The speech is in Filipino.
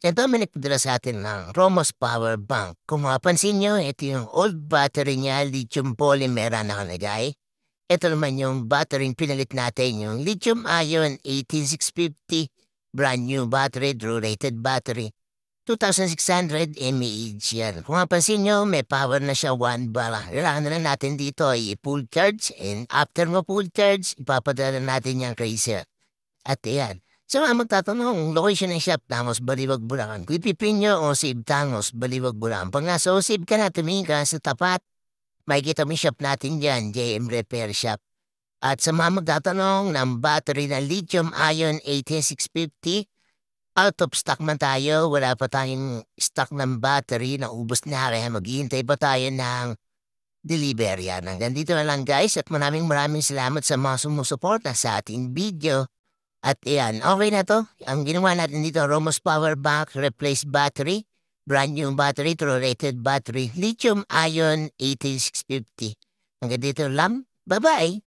Ito may nagpadala sa atin ng Romos Power Bank. Kung mapapansin nyo, ito yung old battery niya, lithium polymer na nakalagay. Ito naman yung battery pinalit natin, yung lithium-ion 18650, brand new battery, true rated battery. 2,600 mAh yan. Kung mapansin nyo, may power na siya 1 bar. Kailangan na lang natin dito ay i-full charge and after mo full charge, ipapadala natin yan kay sir. At ayan. So magtatanong, location ng shop, Tangos, Baliwag, Bulacan. Kung ipipin nyo o Sib Tangos, Baliwag, Bulacan. Pag nasa Sib ka na, tumingin ka sa tapat, makikita mo yung shop natin dyan, JM Repair Shop. At sa mga magtatanong ng battery na lithium-ion 18650, out of stock man tayo, wala pa tayong stock ng battery, naubos na, kaya maghihintay pa tayo ng delivery yan. Hanggang dito na lang guys at maraming salamat sa mga sumusuporta sa ating video. At iyan, okay na to. Ang ginawa natin dito, Romos Power Bank, replace battery, brand new battery, true rated battery, lithium-ion 18650. Hanggang dito lang, bye-bye!